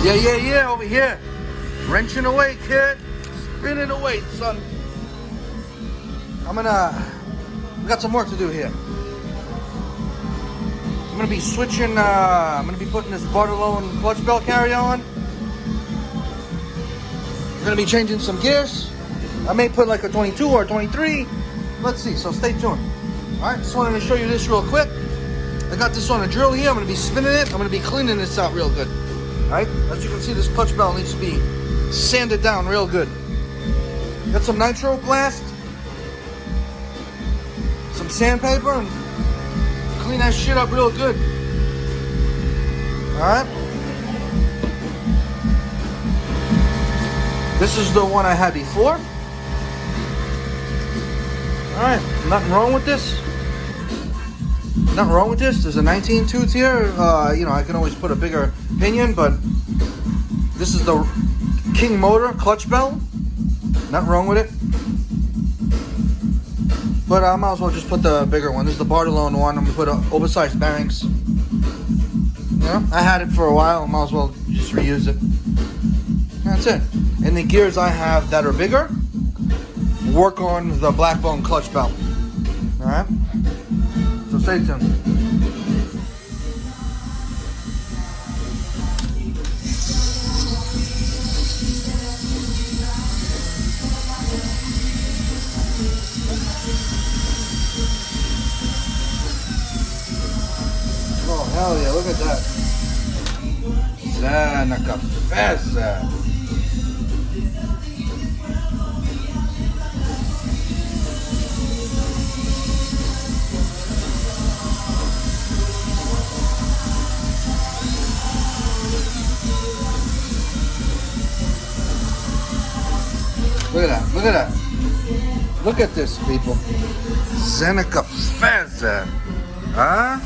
Yeah, over here. Wrenching away, kid. Spinning away, son. We got some work to do here. I'm gonna be switching, I'm gonna be putting this Bartolone clutch belt carrier on. We're gonna be changing some gears. I may put like a 22 or a 23. Let's see, so stay tuned. All right, just wanted to show you this real quick. I got this on a drill here. I'm gonna be spinning it. I'm gonna be cleaning this out real good. All right, as you can see, this clutch belt needs to be sanded down real good. Got some nitro blast, some sandpaper, and clean that shit up real good. All right. This is the one I had before. All right, nothing wrong with this. Nothing wrong with this. There's a 19 tooth here. You know, I can always put a bigger pinion, but this is the King Motor clutch belt. Nothing wrong with it. But I might as well just put the bigger one. This is the Bartolone one. I'm gonna put oversized bearings. Yeah, I had it for a while. I might as well just reuse it. That's it. And the gears I have that are bigger, work on the black bone clutch belt. All right. So stay tuned. Oh hell yeah! Look at that. Sana cafeza. Look at that, look at that. Look at this, people. Seneca Feza. Huh?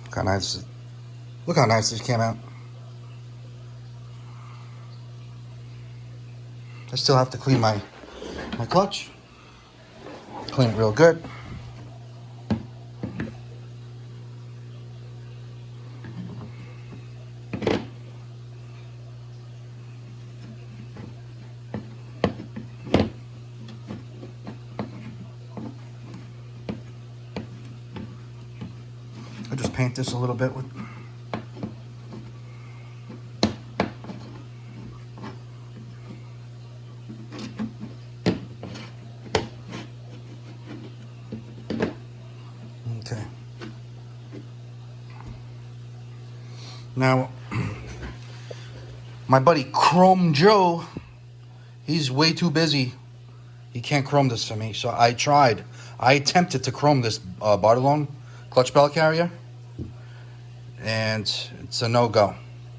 Look how nice. Look how nice this came out. I still have to clean my clutch. Clean it real good. I just paint this a little bit with. Okay. Now, my buddy Chrome Joe, he's way too busy. He can't chrome this for me. So I tried. I attempted to chrome this Bartolone clutch belt carrier, and it's a no-go. All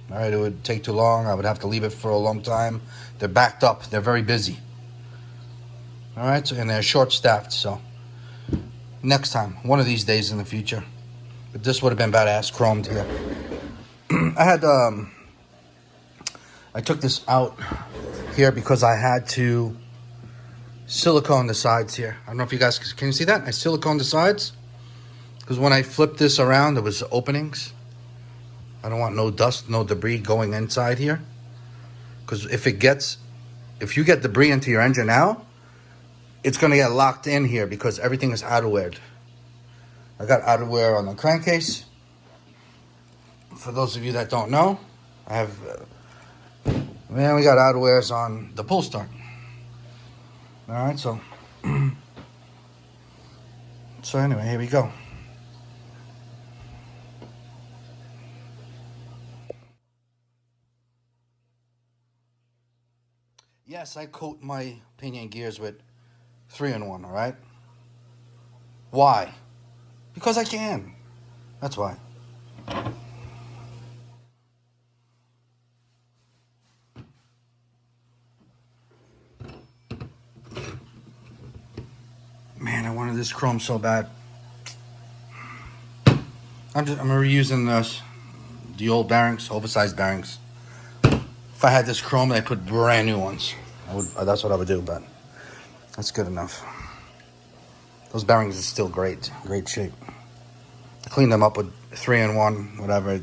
right, it would take too long. I would have to leave it for a long time. They're backed up. They're very busy. All right, and they're short-staffed. So next time, one of these days in the future. But this would have been badass chromed here. I took this out here because I had to silicone the sides here. I don't know if you guys can you see that? I siliconed the sides because when I flipped this around, there was openings. I don't want no dust, no debris going inside here. Because if you get debris into your engine now, it's going to get locked in here because everything is outerwear. I got outerwear on the crankcase. For those of you that don't know, I have, we got outerwears on the pull start. All right, so anyway, here we go. Yes, I coat my pinion gears with 3-in-1, all right? Why? Because I can. That's why. Man, I wanted this chrome so bad. I'm reusing the old bearings, oversized bearings. If I had this chrome, I'd put brand new ones. That's what I would do, but that's good enough. Those bearings are still great shape. I cleaned them up with 3-in-1, whatever.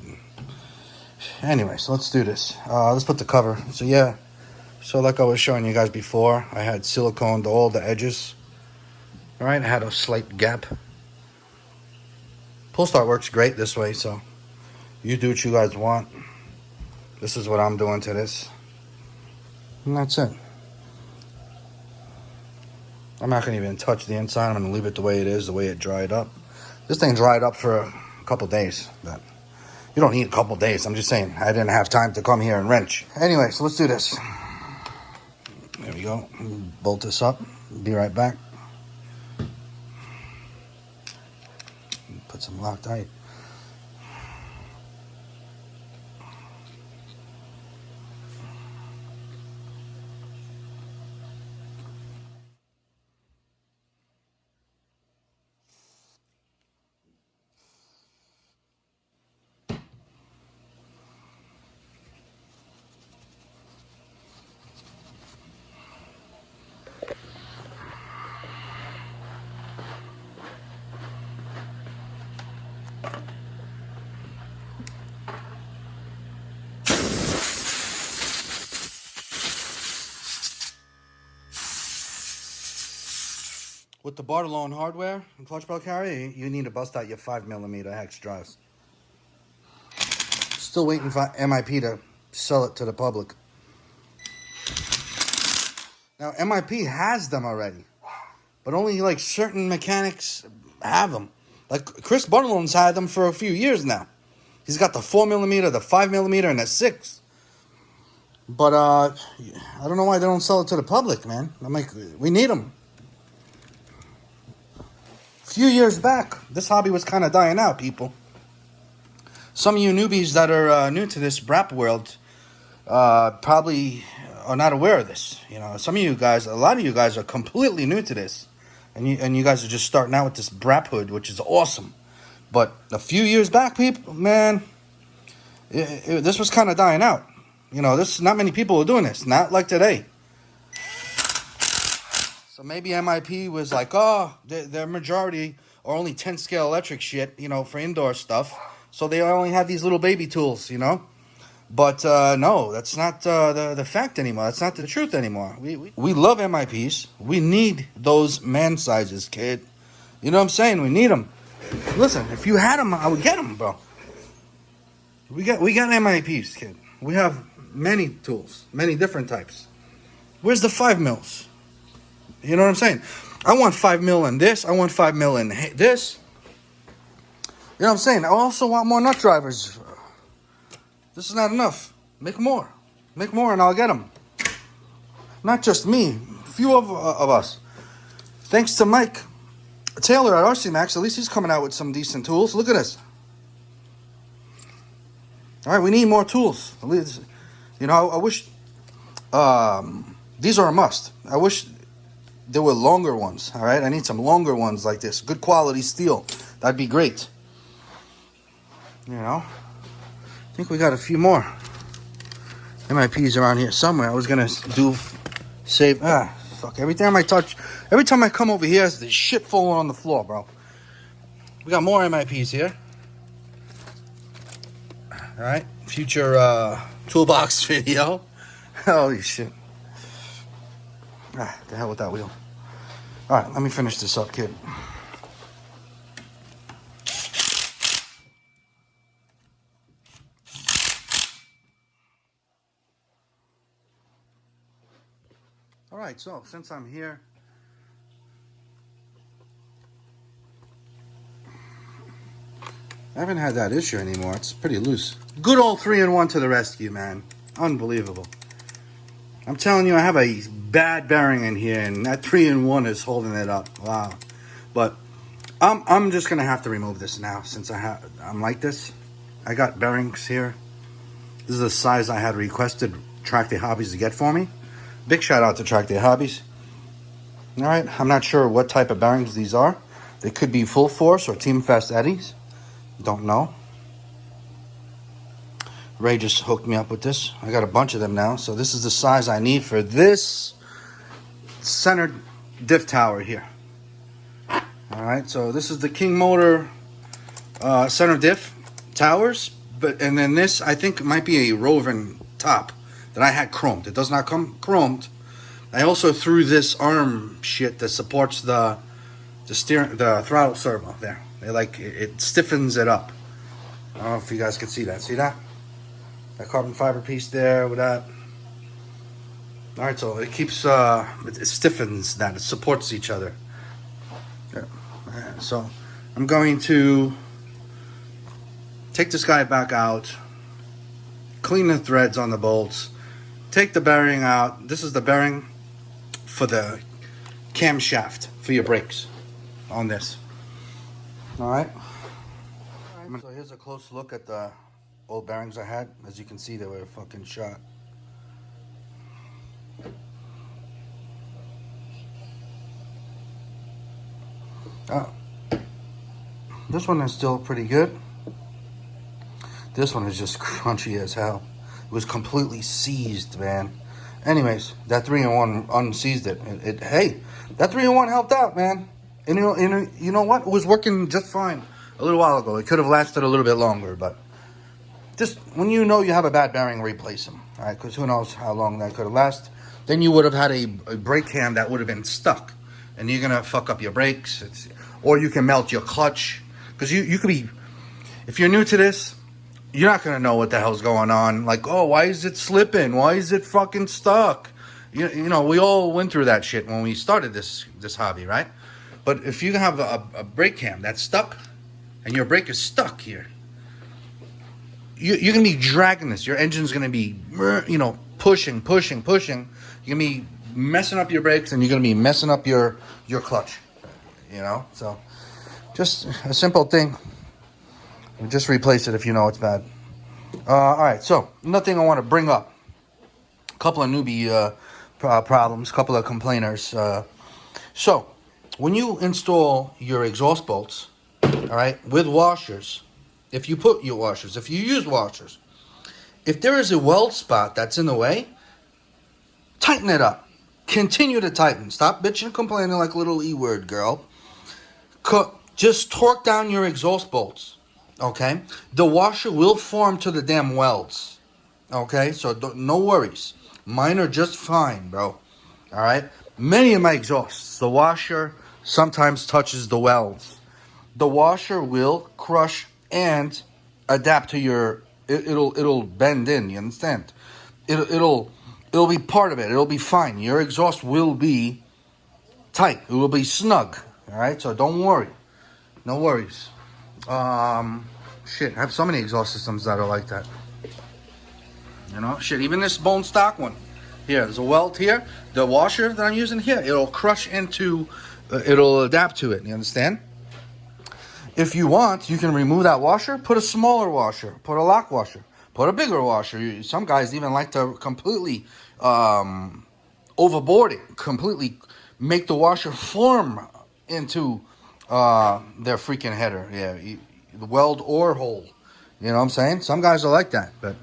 Anyway, so let's do this. Let's put the cover. So yeah, so like I was showing you guys before, I had silicone to all the edges. All right, I had a slight gap. Pull start works great this way, so you do what you guys want. This is what I'm doing to this. And that's it. I'm not going to even touch the inside. I'm going to leave it the way it is, the way it dried up. This thing dried up for a couple days. But you don't need a couple days. I'm just saying, I didn't have time to come here and wrench. Anyway, so let's do this. There we go. Bolt this up. Be right back. Put some Loctite. With the Bartolone hardware and clutch belt carrier, you need to bust out your 5mm hex drives. Still waiting for MIP to sell it to the public. Now, MIP has them already, but only like certain mechanics have them. Like Chris Bartolone's had them for a few years now. He's got the 4mm, the 5mm, and the 6. But I don't know why they don't sell it to the public, man. I'm like, we need them. A few years back, this hobby was kind of dying out, people. Some of you newbies that are new to this BRAP world probably are not aware of this. You know, some of you guys, a lot of you guys are completely new to this. And you guys are just starting out with this BRAP hood, which is awesome. But a few years back, people, man, this was kind of dying out. You know, not many people were doing this. Not like today. So maybe MIP was like, oh, their majority are only 10 scale electric shit, you know, for indoor stuff. So they only have these little baby tools, you know. But no, that's not the fact anymore. That's not the truth anymore. We love MIPs. We need those man sizes, kid. You know what I'm saying? We need them. Listen, if you had them, I would get them, bro. We got MIPs, kid. We have many tools, many different types. Where's the 5mm? You know what I'm saying? I want 5mm in this. I want 5mm in this. You know what I'm saying? I also want more nut drivers. This is not enough. Make more. Make more and I'll get them. Not just me. A few of us. Thanks to Mike Taylor at RC Max. At least he's coming out with some decent tools. Look at this. All right, we need more tools. You know, I wish... these are a must. I wish there were longer ones. All right, I need some longer ones like this. Good quality steel. That'd be great. You know, I think we got a few more MIPs around here somewhere. I was gonna save. Fuck! Every time I come over here, there's shit falling on the floor, bro. We got more MIPs here. All right, future toolbox video. Holy shit! The hell with that wheel. All right, let me finish this up, kid. All right, so since I'm here, I haven't had that issue anymore. It's pretty loose. Good old 3-in-1 to the rescue, man. Unbelievable. I'm telling you, I have a bad bearing in here, and that 3-in-1 is holding it up. Wow. But I'm just gonna have to remove this now since I'm like this. I got bearings here. This is the size I had requested Track Day Hobbies to get for me. Big shout out to Track Day Hobbies. All right, I'm not sure what type of bearings these are. They could be Full Force or Team Fast Eddies. Don't know. Ray just hooked me up with this. I got a bunch of them now. So this is the size I need for this center diff tower here. All right, so this is the King Motor center diff towers. And then this, I think, might be a RoVan top that I had chromed. It does not come chromed. I also threw this arm shit that supports the throttle servo there. It stiffens it up. I don't know if you guys can see that. See that? That carbon fiber piece there with that. All right, so it keeps, it stiffens that. It supports each other. Yeah. So I'm going to take this guy back out, clean the threads on the bolts, take the bearing out. This is the bearing for the camshaft for your brakes on this. All right. So here's a close look at the old bearings I had. As you can see, they were fucking shot. This one is still pretty good. This one is just crunchy as hell. It was completely seized, man. Anyways, that 3-in-1 unseized it. Hey, that 3-in-1 helped out, man. And you know what? It was working just fine a little while ago. It could have lasted a little bit longer, but just when you know you have a bad bearing, replace them. All right, because who knows how long that could have lasted. Then you would have had a brake cam that would have been stuck, and you're gonna fuck up your brakes, or you can melt your clutch. Because you could be, if you're new to this, you're not gonna know what the hell's going on. Like, oh, why is it slipping? Why is it fucking stuck? You know, we all went through that shit when we started this hobby, right? But if you have a brake cam that's stuck, and your brake is stuck here, you're gonna be dragging this. Your engine's gonna be, pushing. You're gonna be messing up your brakes, and you're gonna be messing up your clutch. So just a simple thing. Just replace it if you know it's bad. All right. So another thing I want to bring up. A couple of newbie problems. A couple of complainers. So when you install your exhaust bolts, all right, with washers. If you use washers, if there is a weld spot that's in the way, tighten it up. Continue to tighten. Stop bitching and complaining like a little E-word girl. Just torque down your exhaust bolts, okay? The washer will form to the damn welds, okay? So no worries. Mine are just fine, bro, all right? Many of my exhausts, the washer sometimes touches the welds. The washer will crush and adapt to your, it'll bend in, you understand? It'll be part of it. It'll be fine. Your exhaust will be tight. It will be snug. All right, so don't worry. No worries. Shit, I have so many exhaust systems that are like that. Shit, even this bone stock one. Here, there's a weld here. The washer that I'm using here, it'll crush into, it'll adapt to it. You understand? If you want, you can remove that washer, put a smaller washer, put a lock washer, put a bigger washer. Some guys even like to completely overboard it, completely make the washer form into their freaking header. Yeah, the weld or hole. You know what I'm saying? Some guys are like that, but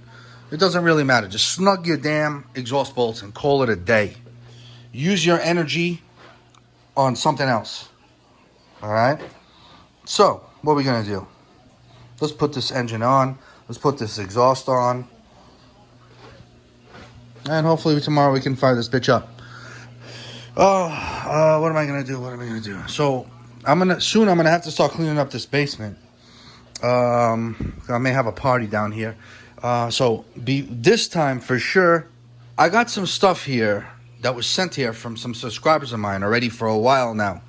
it doesn't really matter. Just snug your damn exhaust bolts and call it a day. Use your energy on something else. All right? So, what are we going to do? Let's put this engine on. Let's put this exhaust on. And hopefully tomorrow we can fire this bitch up. What am I going to do? So, I'm going to have to start cleaning up this basement. I may have a party down here. This time for sure, I got some stuff here that was sent here from some subscribers of mine already for a while now.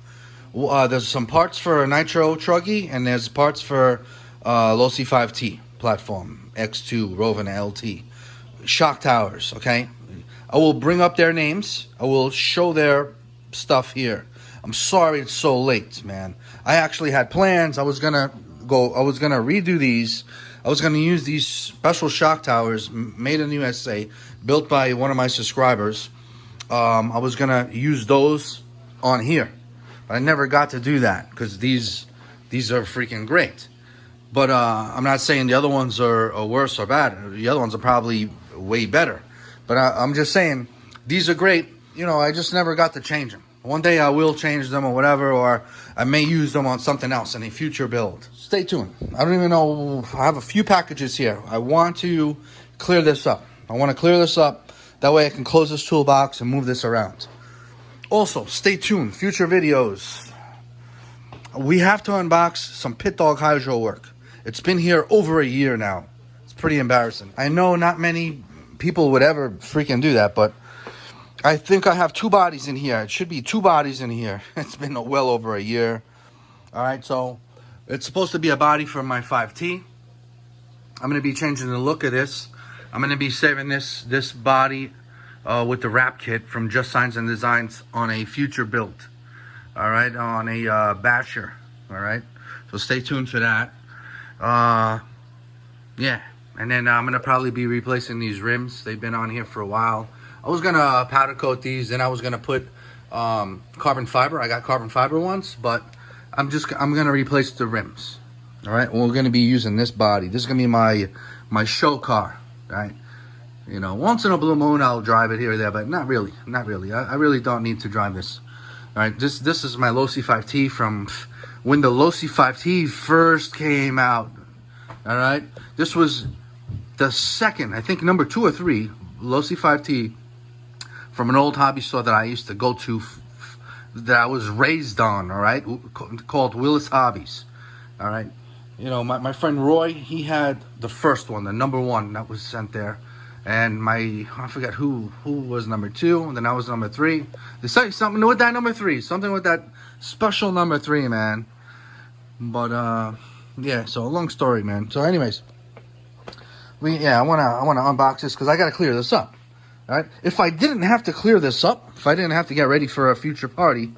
There's some parts for a Nitro Truggy, and there's parts for Low C5T platform, X2, RoVan LT. Shock towers, okay? I will bring up their names. I will show their stuff here. I'm sorry it's so late, man. I actually had plans. I was gonna redo these. I was gonna use these special shock towers made in the USA, built by one of my subscribers. I was gonna use those on here, but I never got to do that because these are freaking great. But I'm not saying the other ones are worse or bad. The other ones are probably way better. But I'm just saying these are great. You know, I just never got to change them. One day I will change them or whatever, or I may use them on something else in a future build. Stay tuned. I don't even know. I have a few packages here. I want to clear this up. I want to clear this up. That way I can close this toolbox and move this around. Also, stay tuned. Future videos. We have to unbox some Pit Dog Hydro work. It's been here over a year now. It's pretty embarrassing. I know not many people would ever freaking do that, but I think I have 2 bodies in here. It should be 2 bodies in here. It's been well over a year. All right, so it's supposed to be a body for my 5T. I'm going to be changing the look of this. I'm going to be saving this body with the wrap kit from Just Signs and Designs on a future build. All right, on a Basher. All right, so stay tuned for that. Yeah, and then I'm going to probably be replacing these rims. They've been on here for a while. I was gonna powder coat these, then I was gonna put carbon fiber. I got carbon fiber ones, but I'm gonna replace the rims. All right, we're gonna be using this body. This is gonna be my show car, right? You know, once in a blue moon I'll drive it here or there, but not really. I really don't need to drive this. All right, this is my Losi 5T from when the Losi 5T first came out. All right, this was the second, I think number 2 or 3 Losi 5T. From an old hobby store that I used to go to, that I was raised on, all right, called Willis Hobbies, all right. You know, my friend Roy, he had the first one, the number 1 that was sent there, and I forgot who was number 2, and then I was number 3. They say something with that number 3, something with that special number 3, man. But yeah, so a long story, man. So anyways, I wanna unbox this because I gotta clear this up. All right. If I didn't have to clear this up, if I didn't have to get ready for a future party,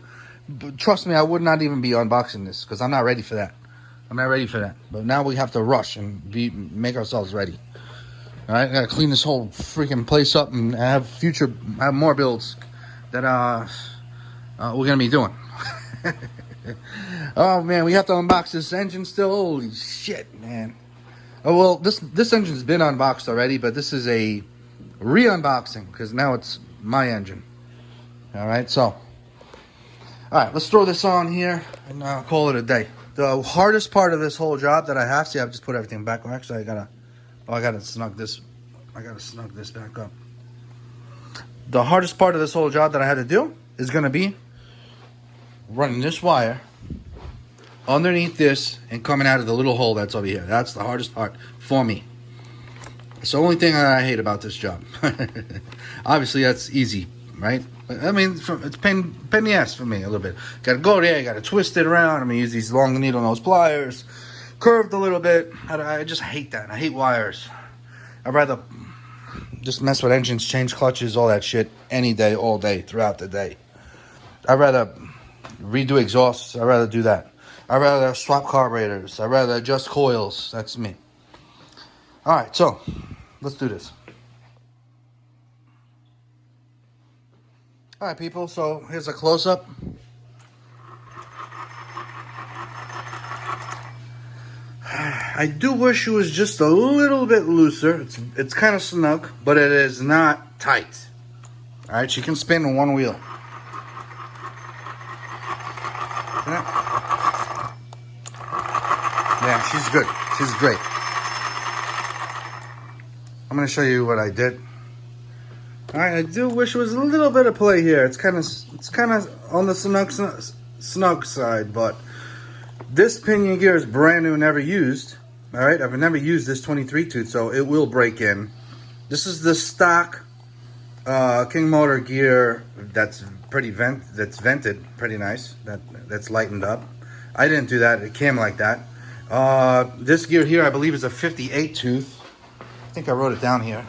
trust me, I would not even be unboxing this because I'm not ready for that. I'm not ready for that. But now we have to rush and make ourselves ready. All right. I gotta clean this whole freaking place up and have more builds that we're gonna be doing. Oh man, we have to unbox this engine still. Holy shit, man. Oh well, this engine's been unboxed already, but this is a re-unboxing because now it's my engine. All right, so all right, let's throw this on here and call it a day. The hardest part of this whole job that I have, see, I've just put everything back. Well, actually, I gotta snug this back up. The hardest part of this whole job that I had to do is gonna be running this wire underneath this and coming out of the little hole that's over here. That's the hardest part for me. It's the only thing that I hate about this job. Obviously, that's easy, right? I mean, it's pain in the ass for me a little bit. Got to go there, got to twist it around. I'm going to use these long needle nose pliers. Curved a little bit. I just hate that. I hate wires. I'd rather just mess with engines, change clutches, all that shit any day, all day, throughout the day. I'd rather redo exhausts. I'd rather do that. I'd rather swap carburetors. I'd rather adjust coils. That's me. All right, so let's do this. All right, people, so here's a close-up. I do wish it was just a little bit looser. It's kind of snug, but it is not tight. All right, she can spin one wheel. Yeah, she's good. She's great. I'm going to show you what I did. All right, I do wish there was a little bit of play here. It's kind of on the snug side, but this pinion gear is brand new, never used. All right, I've never used this 23 tooth, so it will break in. This is the stock King motor gear that's vented pretty nice. That's lightened up. I didn't do that. It came like that. This gear here, I believe, is a 58 tooth. I think I wrote it down here.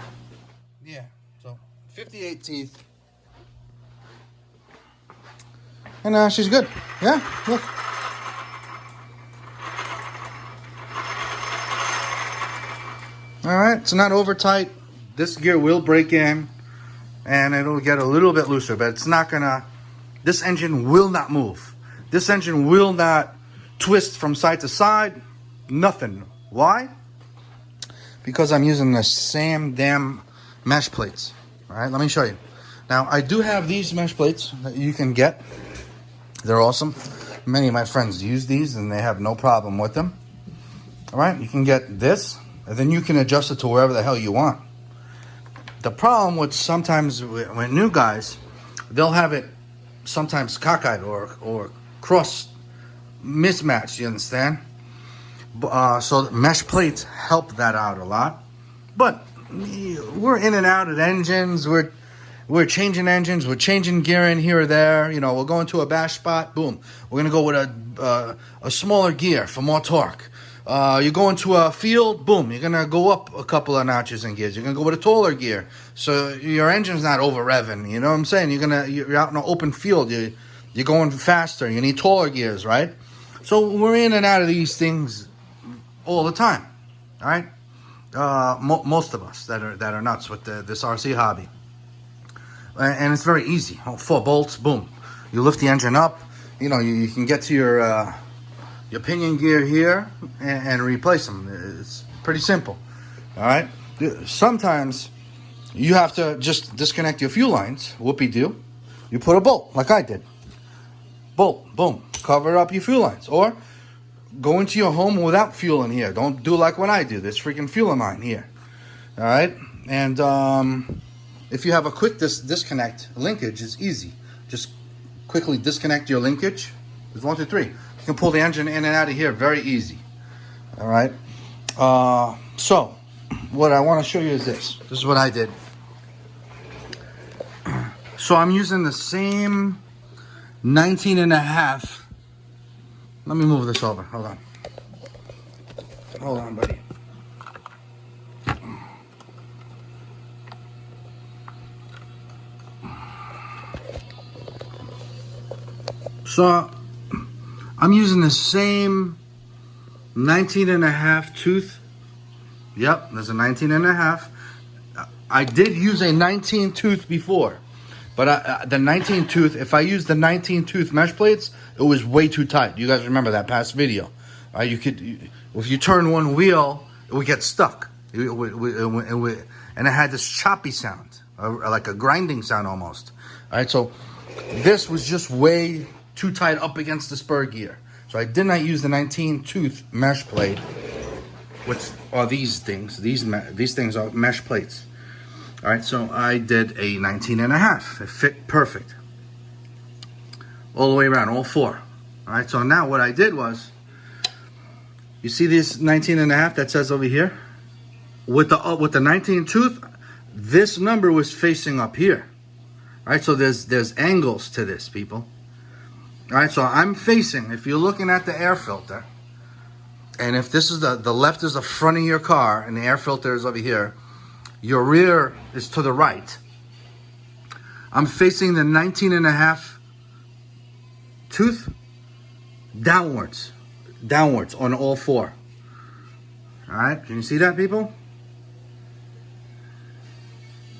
Yeah, so 58 teeth. And she's good. Yeah, look. All right, it's not over tight. This gear will break in and it'll get a little bit looser, but it's not gonna, this engine will not move. This engine will not twist from side to side, nothing. Why? Because I'm using the same damn mesh plates. All right, let me show you. Now, I do have these mesh plates that you can get. They're awesome. Many of my friends use these and they have no problem with them. All right, you can get this and then you can adjust it to wherever the hell you want. The problem with sometimes with new guys, they'll have it sometimes cockeyed or cross mismatched, you understand? So mesh plates help that out a lot. But we're in and out of engines. We're changing engines. We're changing gear in here or there. You know, we're going to a bash spot. Boom. We're going to go with a smaller gear for more torque. You're going to a field. Boom. You're going to go up a couple of notches in gears. You're going to go with a taller gear. So your engine's not over revving. You know what I'm saying? You're out in an open field. You're going faster. You need taller gears, right? So we're in and out of these things all the time. All right. Most of us that are nuts with this RC hobby. And it's very easy. 4 bolts, boom. You lift the engine up. You know, you can get to your pinion gear here and replace them. It's pretty simple. All right. Sometimes you have to just disconnect your fuel lines. Whoopie-doo. You put a bolt, like I did. Bolt, boom. Cover up your fuel lines. Or go into your home without fuel in here. Don't do like what I do. There's freaking fuel in mine here. All right. And if you have a quick disconnect, linkage is easy. Just quickly disconnect your linkage. There's 1, 2, 3. You can pull the engine in and out of here very easy. All right. So what I want to show you is this. This is what I did. So I'm using the same 19.5. Let me move this over. Hold on. Hold on, buddy. So I'm using the same 19.5 tooth. Yep, there's a 19.5. I did use a 19 tooth before, but the 19 tooth, if I used the 19 tooth mesh plates, it was way too tight. You guys remember that past video? If you turn one wheel, it would get stuck. And it had this choppy sound, like a grinding sound almost. All right, so this was just way too tight up against the spur gear. So I did not use the 19 tooth mesh plate, which are these things. These things are mesh plates. All right, so I did a 19.5. It fit perfect. All the way around, all 4. All right, so now what I did was, you see this 19.5 that says over here? With the 19 tooth, this number was facing up here. All right, so there's angles to this, people. All right, so I'm facing, if you're looking at the air filter, and if this is the left is the front of your car and the air filter is over here, your rear is to the right. I'm facing the 19.5 tooth downwards on all 4. All right, can you see that, people?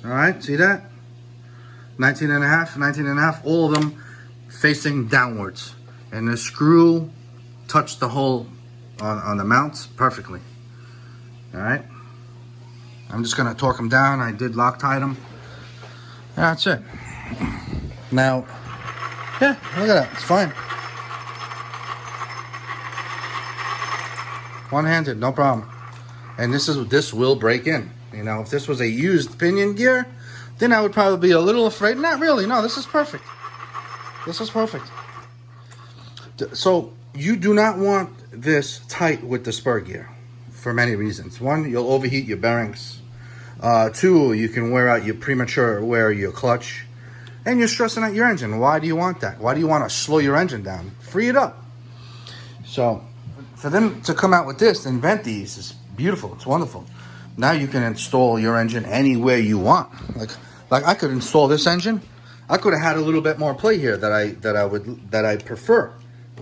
All right, see that? 19.5, all of them facing downwards. And the screw touched the hole on the mounts perfectly. All right. I'm just gonna torque them down. I did Loctite them. That's it. Now, yeah, look at that. It's fine. One-handed, no problem. And this will break in. You know, if this was a used pinion gear, then I would probably be a little afraid. Not really. No, this is perfect. This is perfect. So you do not want this tight with the spur gear for many reasons. 1, you'll overheat your bearings. 2, you can wear out your clutch, and you're stressing out your engine. Why do you want that? Why do you want to slow your engine down? Free it up. So for them to come out with this, invent these, is beautiful. It's wonderful. Now you can install your engine anywhere you want. Like Like I could install this engine. I could have had a little bit more play here that I prefer.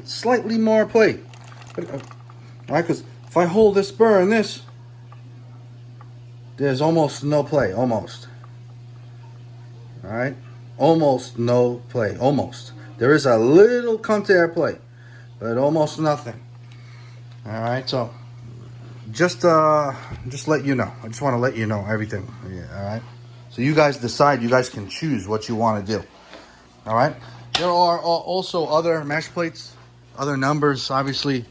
Slightly more play. Right, because if I hold this spur and this, there's almost no play. Almost. All right, almost no play. Almost. There is a little come to air play, but almost nothing. All right, so just let you know. I just want to let you know everything. Yeah, all right. So you guys decide. You guys can choose what you want to do. All right. There are also other mesh plates, other numbers. Obviously,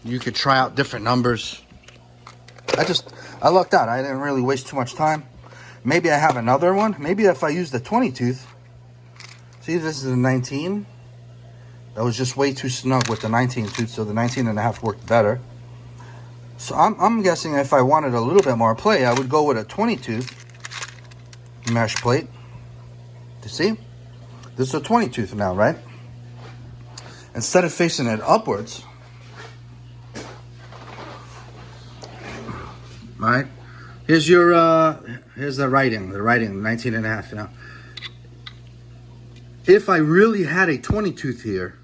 you could try out different numbers. I lucked out. I didn't really waste too much time. Maybe I have another one. Maybe if I use the 20 tooth. See, this is a 19. That was just way too snug with the 19 tooth, so the 19.5 worked better. So I'm guessing if I wanted a little bit more play, I would go with a 20 tooth mesh plate. You see? This is a 20 tooth now, right? Instead of facing it upwards, right? Here's your here's the writing 19.5, you know. If I really had a 20 tooth here,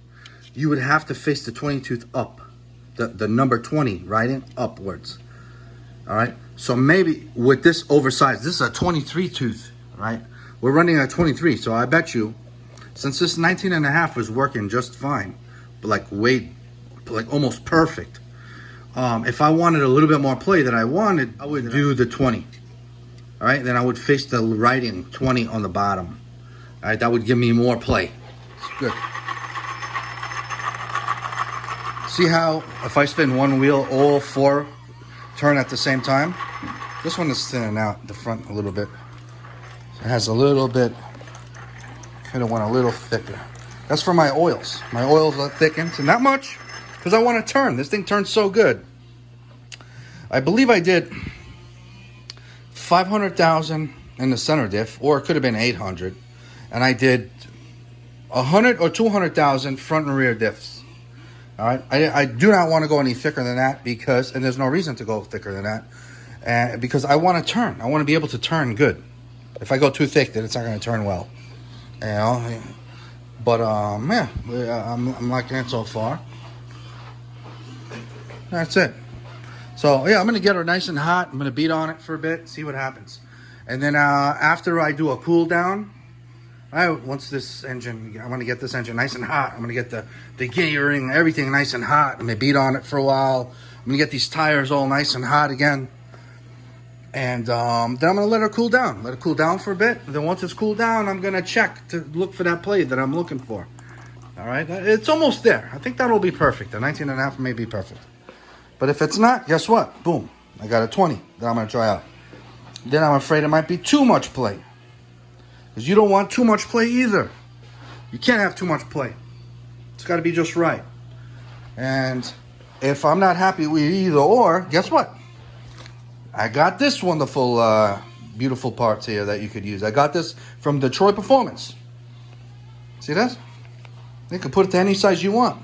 you would have to face the 20 tooth up, the number 20 writing upwards. All right, so maybe with this oversized, this is a 23 tooth, right? We're running a 23, so I bet you, since this 19.5 was working just fine, but like almost perfect. If I wanted a little bit more play that I wanted, I would do the 20. All right, then I would face the writing 20 on the bottom. All right, that would give me more play. Good. See how if I spin one wheel, all four turn at the same time? This one is thinning out the front a little bit. It has a little bit, kind of want a little thicker. That's for my oils. My oils are thickened, so not much, because I want to turn. This thing turns so good. I believe I did 500,000 in the center diff, or it could have been 800. And I did 100 or 200,000 front and rear diffs. All right, I do not want to go any thicker than that because, and there's no reason to go thicker than that, because I want to turn. I want to be able to turn good. If I go too thick, then it's not going to turn well. You know, but yeah, I'm liking it so far. That's it. So yeah, I'm gonna get her nice and hot. I'm gonna beat on it for a bit, see what happens, and then after I do a cool down. Once this engine, I'm going to get this engine nice and hot. I'm going to get the gearing, everything nice and hot. I'm going to beat on it for a while. I'm going to get these tires all nice and hot again. And then I'm going to let her cool down. Let it cool down for a bit. And then once it's cooled down, I'm going to check to look for that play that I'm looking for. All right? It's almost there. I think that'll be perfect. The 19.5 may be perfect. But if it's not, guess what? Boom. I got a 20 that I'm going to try out. Then I'm afraid it might be too much play. Because you don't want too much play either. You can't have too much play. It's got to be just right. And if I'm not happy with either or, guess what? I got this wonderful, beautiful parts here that you could use. I got this from Detroit Performance. See this? You can put it to any size you want.